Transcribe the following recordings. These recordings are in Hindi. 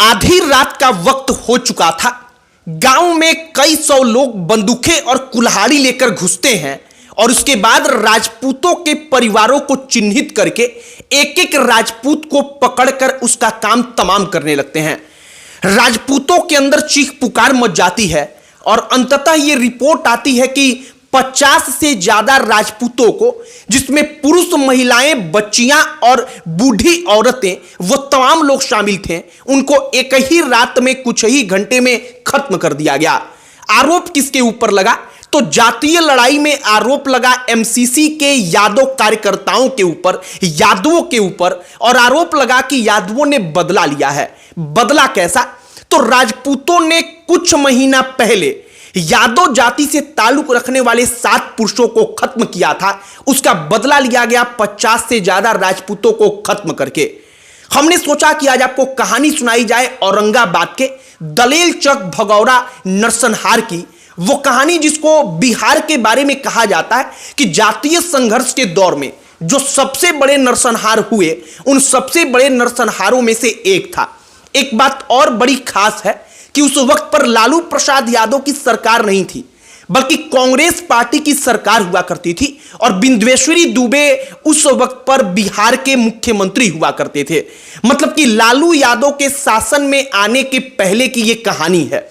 आधी रात का वक्त हो चुका था। गांव में कई सौ लोग बंदूकें और कुल्हाड़ी लेकर घुसते हैं और उसके बाद राजपूतों के परिवारों को चिन्हित करके एक एक राजपूत को पकड़कर उसका काम तमाम करने लगते हैं। राजपूतों के अंदर चीख पुकार मच जाती है और अंततः यह रिपोर्ट आती है कि 50 से ज्यादा राजपूतों को, जिसमें पुरुष, महिलाएं, बच्चियां और बूढ़ी औरतें, वो तमाम लोग शामिल थे, उनको एक ही रात में कुछ ही घंटे में खत्म कर दिया गया। आरोप किसके ऊपर लगा? तो जातीय लड़ाई में आरोप लगा एमसीसी के यादव कार्यकर्ताओं के ऊपर, यादवों के ऊपर, और आरोप लगा कि यादवों ने बदला लिया है। बदला कैसा? तो राजपूतों ने कुछ महीना पहले यादव जाति से ताल्लुक रखने वाले 7 पुरुषों को खत्म किया था, उसका बदला लिया गया 50 से ज्यादा राजपूतों को खत्म करके। हमने सोचा कि आज आपको कहानी सुनाई जाए औरंगाबाद के दलेल चक भगौरा नरसंहार की, वो कहानी जिसको बिहार के बारे में कहा जाता है कि जातीय संघर्ष के दौर में जो सबसे बड़े नरसंहार हुए, उन सबसे बड़े नरसंहारों में से एक था। एक बात और बड़ी खास है कि उस वक्त पर लालू प्रसाद यादव की सरकार नहीं थी, बल्कि कांग्रेस पार्टी की सरकार हुआ करती थी और बिंदेश्वरी दुबे उस वक्त पर बिहार के मुख्यमंत्री हुआ करते थे। मतलब कि लालू यादव के शासन में आने के पहले की यह कहानी है।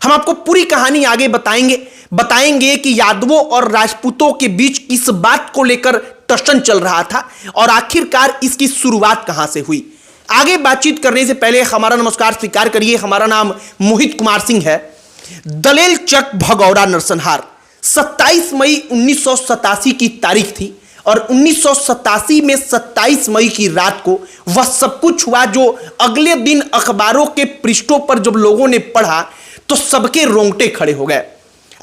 हम आपको पूरी कहानी आगे बताएंगे कि यादवों और राजपूतों के बीच किस बात को लेकर टशन चल रहा था और आखिरकार इसकी शुरुआत कहां से हुई। आगे बातचीत करने से पहले हमारा नमस्कार स्वीकार करिए। हमारा नाम मोहित कुमार सिंह है। दलेल चक भगौरा नरसंहार 27 मई 1987 की तारीख थी और 1987 में 27 मई की रात को वह सब कुछ हुआ जो अगले दिन अखबारों के पृष्ठों पर जब लोगों ने पढ़ा तो सबके रोंगटे खड़े हो गए।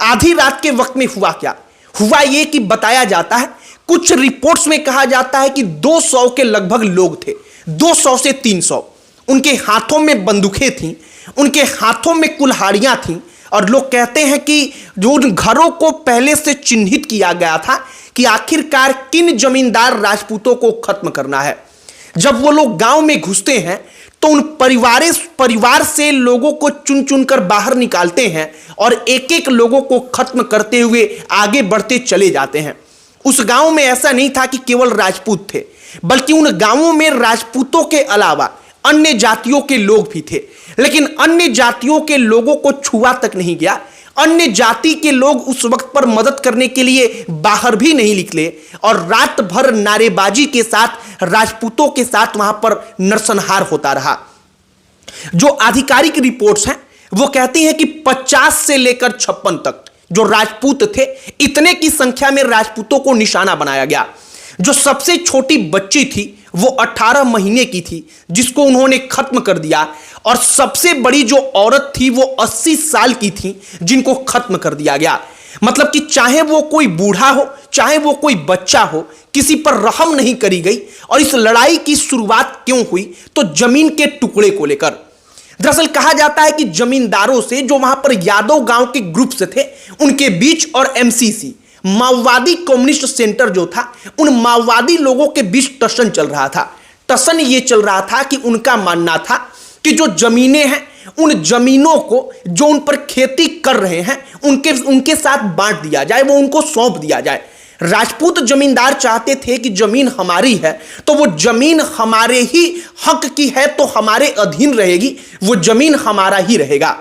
आधी रात के वक्त में हुआ क्या? हुआ यह कि बताया जाता है, कुछ रिपोर्ट्स में कहा जाता है कि 200 के लगभग लोग थे, 200 से 300। उनके हाथों में बंदूकें थीं, उनके हाथों में कुल्हाड़ियां थीं और लोग कहते हैं कि जो उन घरों को पहले से चिन्हित किया गया था कि आखिरकार किन जमींदार राजपूतों को खत्म करना है। जब वो लोग गांव में घुसते हैं तो उन परिवार से लोगों को चुन चुनकर बाहर निकालते हैं और एक एक लोगों को खत्म करते हुए आगे बढ़ते चले जाते हैं। उस गांव में ऐसा नहीं था कि केवल राजपूत थे, बल्कि उन गांवों में राजपूतों के अलावा अन्य जातियों के लोग भी थे, लेकिन अन्य जातियों के लोगों को छुआ तक नहीं गया। अन्य जाति के लोग उस वक्त पर मदद करने के लिए बाहर भी नहीं निकले और रात भर नारेबाजी के साथ राजपूतों के साथ वहां पर नरसंहार होता रहा। जो आधिकारिक रिपोर्ट्स हैं वो कहती हैं कि 50 से लेकर 56 तक जो राजपूत थे, इतने की संख्या में राजपूतों को निशाना बनाया गया। जो सबसे छोटी बच्ची थी वो 18 महीने की थी, जिसको उन्होंने खत्म कर दिया, और सबसे बड़ी जो औरत थी वो 80 साल की थी, जिनको खत्म कर दिया गया। मतलब कि चाहे वो कोई बूढ़ा हो, चाहे वो कोई बच्चा हो, किसी पर रहम नहीं करी गई। और इस लड़ाई की शुरुआत क्यों हुई? तो जमीन के टुकड़े को लेकर। दरअसल कहा जाता है कि जमींदारों से, जो वहां पर यादव गांव के ग्रुप से थे, उनके बीच और एमसीसी माओवादी कम्युनिस्ट सेंटर जो था, उन माओवादी लोगों के बीच टसन चल रहा था। टसन ये चल रहा था कि उनका मानना था कि जो जमीनें हैं, उन जमीनों को जो उन पर खेती कर रहे हैं उनके साथ बांट दिया जाए, वो उनको सौंप दिया जाए। राजपूत जमींदार चाहते थे कि जमीन हमारी है तो वो जमीन हमारे ही हक की है, तो हमारे अधीन रहेगी, वो जमीन हमारा ही रहेगा।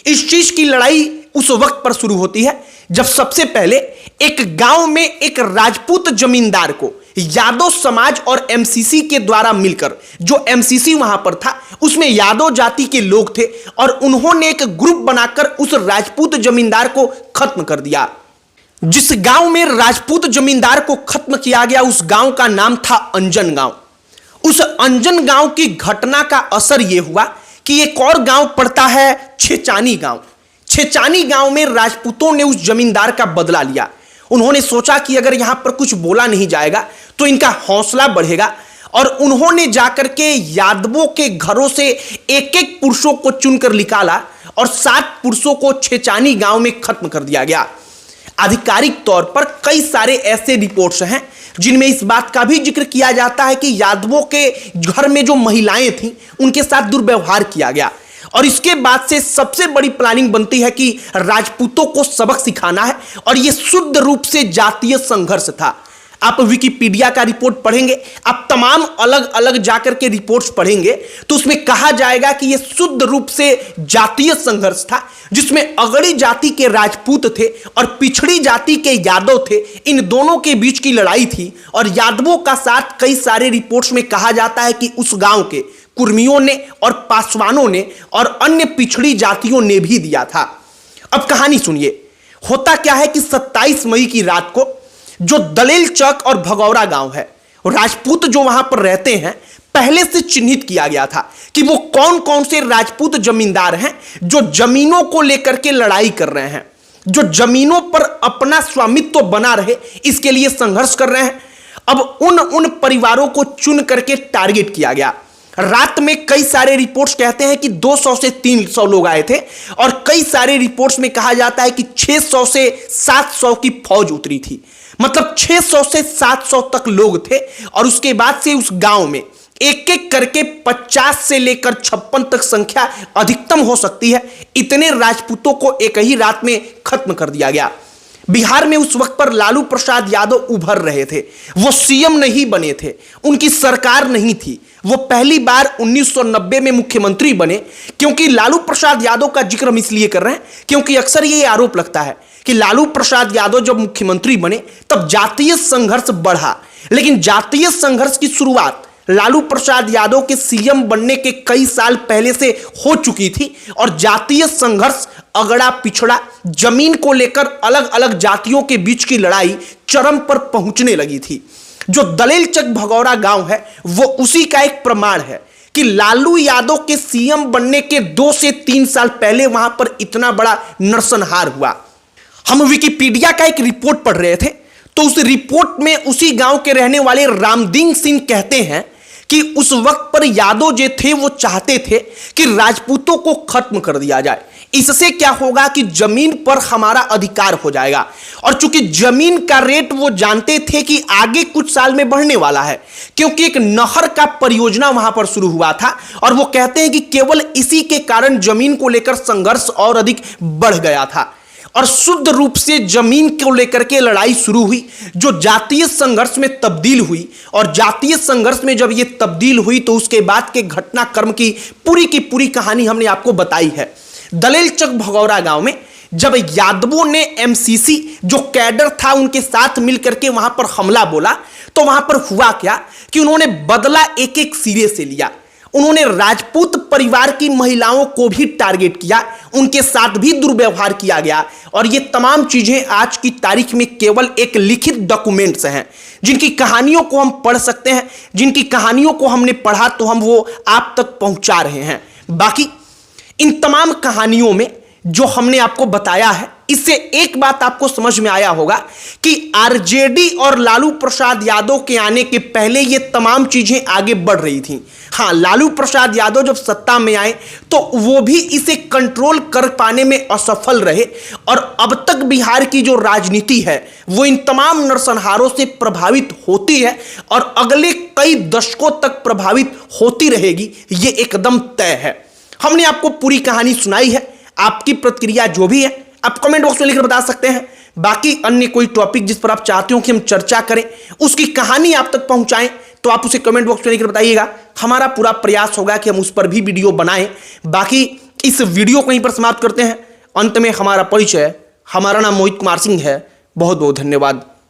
इस चीज की लड़ाई उस वक्त पर शुरू होती है जब सबसे पहले एक गांव में एक राजपूत जमींदार को यादव समाज और एमसीसी के द्वारा मिलकर, जो एमसीसी वहां पर था उसमें यादव जाति के लोग थे, और उन्होंने एक ग्रुप बनाकर उस राजपूत जमींदार को खत्म कर दिया। जिस गांव में राजपूत जमींदार को खत्म किया गया उस गांव का नाम था अंजन गांव। उस अंजन गांव की घटना का असर यह हुआ कि एक और गांव पड़ता है छेचानी गांव। छेचानी गांव में राजपूतों ने उस जमींदार का बदला लिया। उन्होंने सोचा कि अगर यहां पर कुछ बोला नहीं जाएगा तो इनका हौसला बढ़ेगा, और उन्होंने जाकर के यादवों के घरों से एक एक पुरुषों को चुनकर निकाला और 7 पुरुषों को छेचानी गांव में खत्म कर दिया गया। आधिकारिक तौर पर कई सारे ऐसे रिपोर्ट्स हैं जिनमें इस बात का भी जिक्र किया जाता है कि यादवों के घर में जो महिलाएं थीं उनके साथ दुर्व्यवहार किया गया। और इसके बाद से सबसे बड़ी प्लानिंग बनती है कि राजपूतों को सबक सिखाना है, और यह शुद्ध रूप से जातीय संघर्ष था। आप विकिपीडिया का रिपोर्ट पढ़ेंगे, आप तमाम अलग अलग जाकर के रिपोर्ट्स पढ़ेंगे, तो उसमें कहा जाएगा कि यह शुद्ध रूप से जातीय संघर्ष था, जिसमें अगड़ी जाति के राजपूत थे और पिछड़ी जाति के यादव थे। इन दोनों के बीच की लड़ाई थी, और यादवों का साथ कई सारे रिपोर्ट्स में कहा जाता है कि उस गांव के कुर्मियों ने और पासवानों ने और अन्य पिछड़ी जातियों ने भी दिया था। अब कहानी सुनिए। होता क्या है कि 27 मई की रात को जो दलेल चक और भगौरा गांव है, राजपूत जो वहां पर रहते हैं, पहले से चिन्हित किया गया था कि वो कौन कौन से राजपूत जमींदार हैं जो जमीनों को लेकर के लड़ाई कर रहे हैं, जो जमीनों पर अपना स्वामित्व बना रहे इसके लिए संघर्ष कर रहे हैं। अब उन परिवारों को चुन करके टारगेट किया गया। रात में कई सारे रिपोर्ट्स कहते हैं कि 200 से 300 लोग आए थे, और कई सारे रिपोर्ट्स में कहा जाता है कि 600 से 700 की फौज उतरी थी। मतलब 600 से 700 तक लोग थे, और उसके बाद से उस गांव में एक एक करके 50 से लेकर 56 तक संख्या अधिकतम हो सकती है, इतने राजपूतों को एक ही रात में खत्म कर दिया गया। बिहार में उस वक्त पर लालू प्रसाद यादव उभर रहे थे, वो सीएम नहीं बने थे, उनकी सरकार नहीं थी। वो पहली बार 1990 में मुख्यमंत्री बने। क्योंकि लालू प्रसाद यादव का जिक्र हम इसलिए कर रहे हैं क्योंकि अक्सर ये आरोप लगता है कि लालू प्रसाद यादव जब मुख्यमंत्री बने तब जातीय संघर्ष बढ़ा, लेकिन जातीय संघर्ष की शुरुआत लालू प्रसाद यादव के सीएम बनने के कई साल पहले से हो चुकी थी, और जातीय संघर्ष, अगड़ा पिछड़ा, जमीन को लेकर अलग अलग जातियों के बीच की लड़ाई चरम पर पहुंचने लगी थी। जो दलेल चक भगौरा गांव है वो उसी का एक प्रमाण है कि लालू यादव के सीएम बनने के 2 से 3 साल पहले वहां पर इतना बड़ा नरसंहार हुआ। हम विकिपीडिया का एक रिपोर्ट पढ़ रहे थे, तो उस रिपोर्ट में उसी गांव के रहने वाले रामदीन सिंह कहते हैं कि उस वक्त पर यादव जो थे वो चाहते थे कि राजपूतों को खत्म कर दिया जाए। इससे क्या होगा कि जमीन पर हमारा अधिकार हो जाएगा, और चूंकि जमीन का रेट वो जानते थे कि आगे कुछ साल में बढ़ने वाला है, क्योंकि एक नहर का परियोजना वहां पर शुरू हुआ था, और वो कहते हैं कि केवल इसी के कारण जमीन को लेकर संघर्ष और अधिक बढ़ गया था, और शुद्ध रूप से जमीन को लेकर के लड़ाई शुरू हुई, जो जातीय संघर्ष में तब्दील हुई। और जातीय संघर्ष में जब ये तब्दील हुई तो उसके बाद के घटनाक्रम की पूरी कहानी हमने आपको बताई है। दलेल चक भगौरा गांव में जब यादवों ने एमसीसी जो कैडर था उनके साथ मिलकर के वहां पर हमला बोला, तो वहां पर हुआ क्या कि उन्होंने बदला एक एक सिरे से लिया। उन्होंने राजपूत परिवार की महिलाओं को भी टारगेट किया, उनके साथ भी दुर्व्यवहार किया गया, और ये तमाम चीजें आज की तारीख में केवल एक लिखित डॉक्यूमेंट्स हैं, जिनकी कहानियों को हम पढ़ सकते हैं, जिनकी कहानियों को हमने पढ़ा तो हम वो आप तक पहुंचा रहे हैं। बाकी इन तमाम कहानियों में जो हमने आपको बताया है, इससे एक बात आपको समझ में आया होगा कि आरजेडी और लालू प्रसाद यादव के आने के पहले ये तमाम चीजें आगे बढ़ रही थीं। हाँ, लालू प्रसाद यादव जब सत्ता में आए तो वो भी इसे कंट्रोल कर पाने में असफल रहे, और अब तक बिहार की जो राजनीति है वो इन तमाम नरसंहारों से प्रभावित होती है, और अगले कई दशकों तक प्रभावित होती रहेगी, ये एकदम तय है। हमने आपको पूरी कहानी सुनाई है। आपकी प्रतिक्रिया जो भी है आप कमेंट बॉक्स में लिखकर बता सकते हैं। बाकी अन्य कोई टॉपिक जिस पर आप चाहते हो कि हम चर्चा करें, उसकी कहानी आप तक पहुंचाएं, तो आप उसे कमेंट बॉक्स में लिखकर बताइएगा। हमारा पूरा प्रयास होगा कि हम उस पर भी वीडियो बनाएं। बाकी इस वीडियो को यहीं पर समाप्त करते हैं। अंत में हमारा परिचय, हमारा नाम मोहित कुमार सिंह है। बहुत बहुत धन्यवाद।